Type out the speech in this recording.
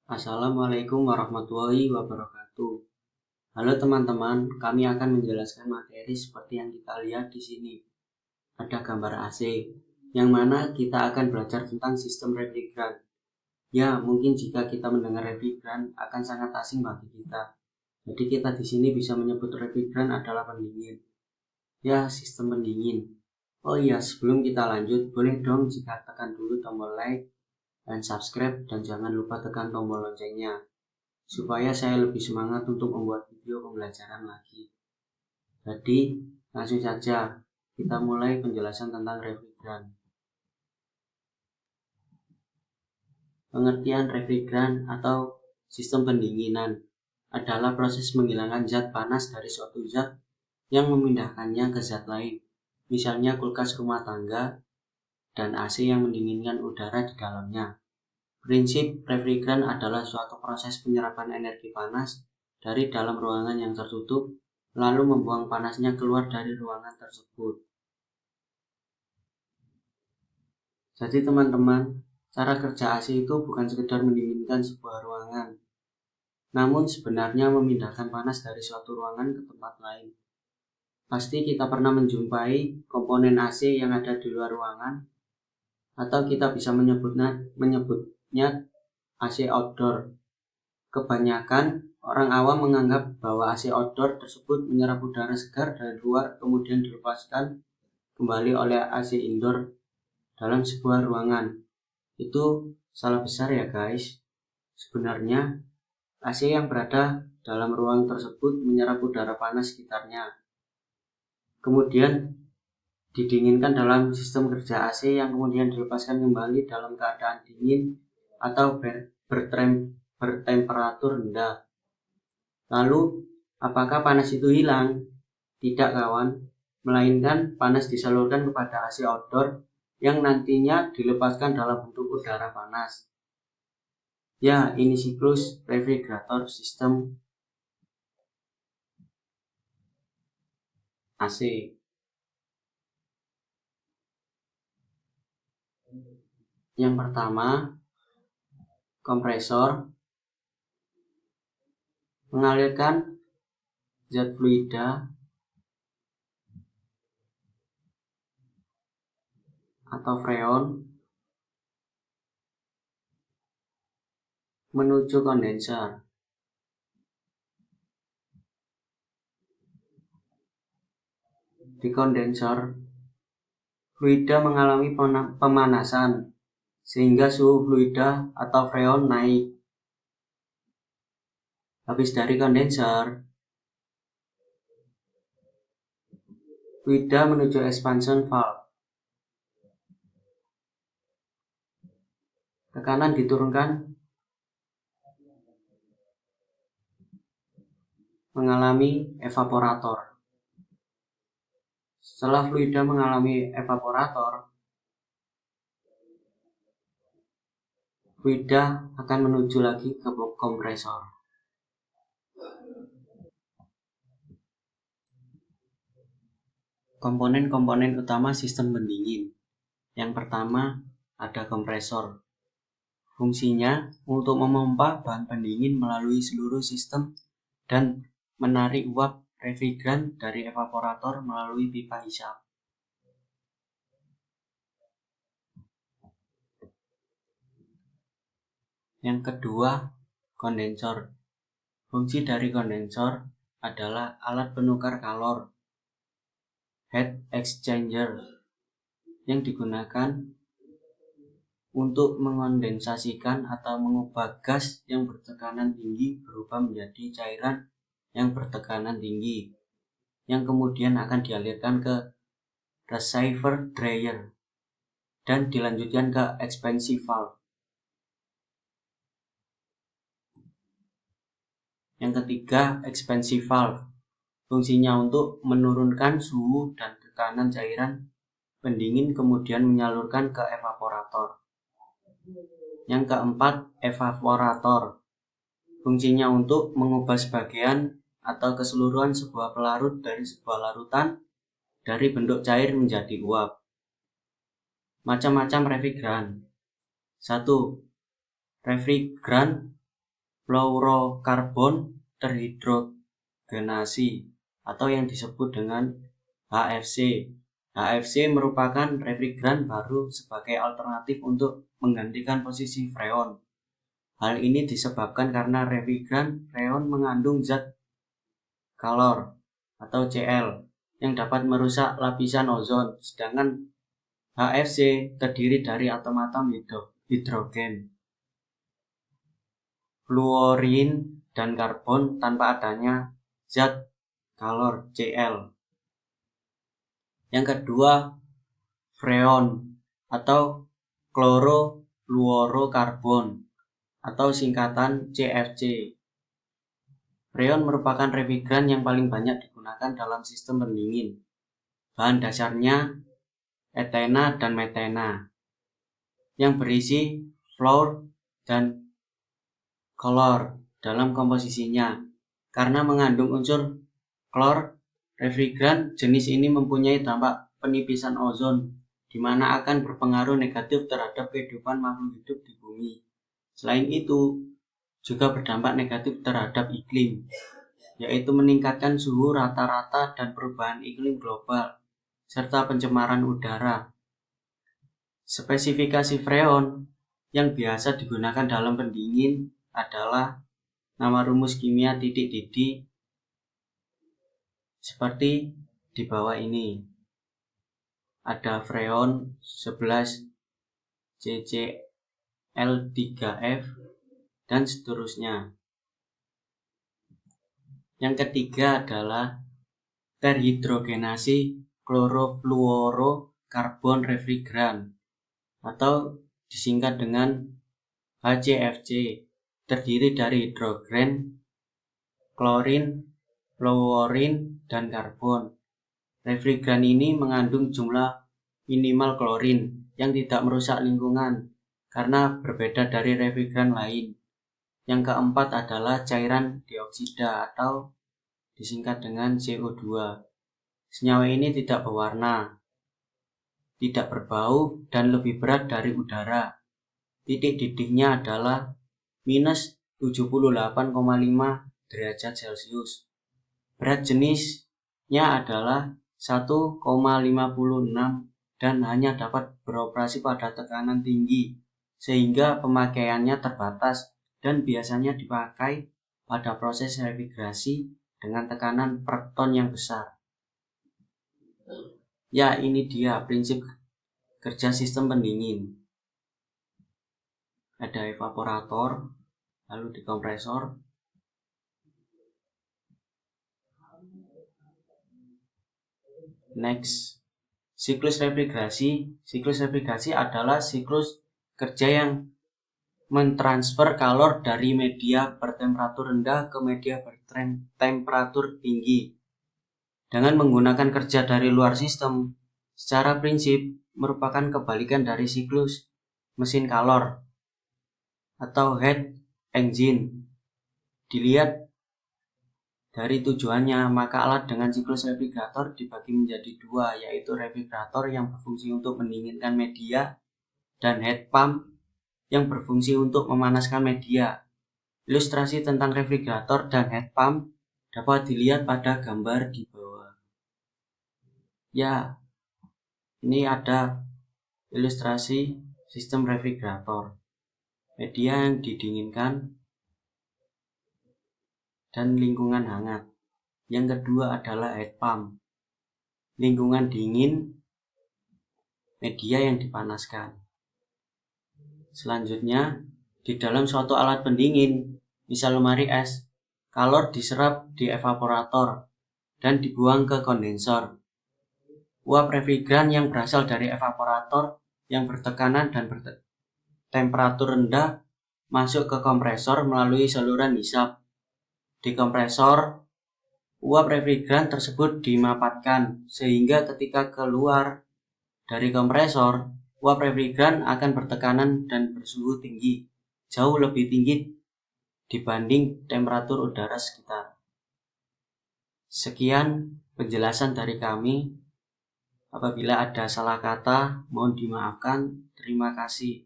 Assalamualaikum warahmatullahi wabarakatuh. Halo teman-teman, kami akan menjelaskan materi seperti yang kita lihat di sini. Ada gambar AC, yang mana kita akan belajar tentang sistem refrigeran. Ya, mungkin jika kita mendengar refrigeran akan sangat asing bagi kita. Jadi kita di sini bisa menyebut refrigeran adalah pendingin. Ya, sistem pendingin. Oh iya, sebelum kita lanjut, boleh dong jika tekan dulu tombol like dan subscribe dan jangan lupa tekan tombol loncengnya, supaya saya lebih semangat untuk membuat video pembelajaran lagi. Jadi, langsung saja kita mulai penjelasan tentang refrigeran. Pengertian refrigeran atau sistem pendinginan adalah proses menghilangkan zat panas dari suatu zat yang memindahkannya ke zat lain, misalnya kulkas rumah tangga dan AC yang mendinginkan udara di dalamnya. Prinsip refrigeran adalah suatu proses penyerapan energi panas dari dalam ruangan yang tertutup, lalu membuang panasnya keluar dari ruangan tersebut. Jadi teman-teman, cara kerja AC itu bukan sekedar mendinginkan sebuah ruangan, namun sebenarnya memindahkan panas dari suatu ruangan ke tempat lain. Pasti kita pernah menjumpai komponen AC yang ada di luar ruangan, atau kita bisa menyebutnya AC outdoor. Kebanyakan orang awam menganggap bahwa AC outdoor tersebut menyerap udara segar dari luar kemudian dilepaskan kembali oleh AC indoor dalam sebuah ruangan. Itu salah besar ya guys. Sebenarnya AC yang berada dalam ruang tersebut menyerap udara panas sekitarnya, kemudian didinginkan dalam sistem kerja AC yang kemudian dilepaskan kembali dalam keadaan dingin atau bertemperatur rendah. Lalu, apakah panas itu hilang? Tidak kawan, melainkan panas disalurkan kepada AC outdoor yang nantinya dilepaskan dalam bentuk udara panas. Ya, ini siklus refrigerator sistem AC. Yang pertama, kompresor mengalirkan zat fluida atau freon menuju kondenser. Di kondenser, fluida mengalami pemanasan sehingga suhu fluida atau freon naik. Habis dari kondenser, fluida menuju expansion valve. Tekanan diturunkan mengalami evaporator. Setelah fluida mengalami evaporator, fluida akan menuju lagi ke kompresor. Komponen-komponen utama sistem pendingin. Yang pertama ada kompresor. Fungsinya untuk memompa bahan pendingin melalui seluruh sistem dan menarik uap refrigeran dari evaporator melalui pipa hisap. Yang kedua, kondensor. Fungsi dari kondensor adalah alat penukar kalor, heat exchanger, yang digunakan untuk mengondensasikan atau mengubah gas yang bertekanan tinggi berubah menjadi cairan yang bertekanan tinggi, yang kemudian akan dialirkan ke receiver dryer dan dilanjutkan ke expansion valve. Yang ketiga, expansion valve. Fungsinya untuk menurunkan suhu dan tekanan cairan pendingin kemudian menyalurkan ke evaporator. Yang keempat, evaporator. Fungsinya untuk mengubah sebagian atau keseluruhan sebuah pelarut dari sebuah larutan dari bentuk cair menjadi uap. Macam-macam refrigeran. 1. Refrigeran fluorokarbon terhidrogenasi atau yang disebut dengan HFC. HFC merupakan refrigeran baru sebagai alternatif untuk menggantikan posisi freon. Hal ini disebabkan karena refrigeran freon mengandung zat kalor atau Cl yang dapat merusak lapisan ozon, sedangkan HFC terdiri dari atom-atom hidrogen, fluorin, dan karbon tanpa adanya zat kalor Cl. Yang kedua, freon atau klorofluorokarbon atau singkatan CFC. Freon merupakan refrigeran yang paling banyak digunakan dalam sistem pendingin. Bahan dasarnya etena dan metena yang berisi fluor dan klor dalam komposisinya. Karena mengandung unsur klor, refrigeran jenis ini mempunyai dampak penipisan ozon, di mana akan berpengaruh negatif terhadap kehidupan makhluk hidup di bumi. Selain itu, juga berdampak negatif terhadap iklim, yaitu meningkatkan suhu rata-rata dan perubahan iklim global, serta pencemaran udara. Spesifikasi freon yang biasa digunakan dalam pendingin adalah nama rumus kimia titik-titik seperti di bawah ini. Ada freon 11 CCl3F dan seterusnya. Yang ketiga adalah terhidrogenasi klorofluorokarbon refrigeran atau disingkat dengan HCFC, terdiri dari hidrogen, klorin, fluorin, dan karbon. Refrigeran ini mengandung jumlah minimal klorin yang tidak merusak lingkungan karena berbeda dari refrigeran lain. Yang keempat adalah cairan dioksida atau disingkat dengan CO2. Senyawa ini tidak berwarna, tidak berbau, dan lebih berat dari udara. Titik didihnya adalah minus 78,5 derajat Celcius. Berat jenisnya adalah 1,56 dan hanya dapat beroperasi pada tekanan tinggi, sehingga pemakaiannya terbatas dan biasanya dipakai pada proses refrigerasi dengan tekanan per ton yang besar. Ya, ini dia prinsip kerja sistem pendingin. Ada evaporator, lalu dekompresor. Next, siklus refrigerasi. Siklus refrigerasi adalah siklus kerja yang mentransfer kalor dari media bertemperatur rendah ke media bertemperatur tinggi dengan menggunakan kerja dari luar sistem. Secara prinsip merupakan kebalikan dari siklus mesin kalor atau heat engine. Dilihat dari tujuannya, maka alat dengan siklus refrigerator dibagi menjadi dua, yaitu refrigerator yang berfungsi untuk mendinginkan media dan heat pump yang berfungsi untuk memanaskan media. Ilustrasi tentang refrigerator dan heat pump dapat dilihat pada gambar di bawah. Ya, ini ada ilustrasi sistem refrigerator. Media yang didinginkan dan lingkungan hangat. Yang kedua adalah heat pump. Lingkungan dingin, media yang dipanaskan. Selanjutnya, di dalam suatu alat pendingin, misal lemari es, kalor diserap di evaporator dan dibuang ke kondensor. Uap refrigeran yang berasal dari evaporator yang bertekanan dan bertemperatur rendah masuk ke kompresor melalui saluran hisap. Di kompresor, uap refrigeran tersebut dimapatkan sehingga ketika keluar dari kompresor, uap refrigeran akan bertekanan dan bersuhu tinggi, jauh lebih tinggi dibanding temperatur udara sekitar. Sekian penjelasan dari kami. Apabila ada salah kata, mohon dimaafkan. Terima kasih.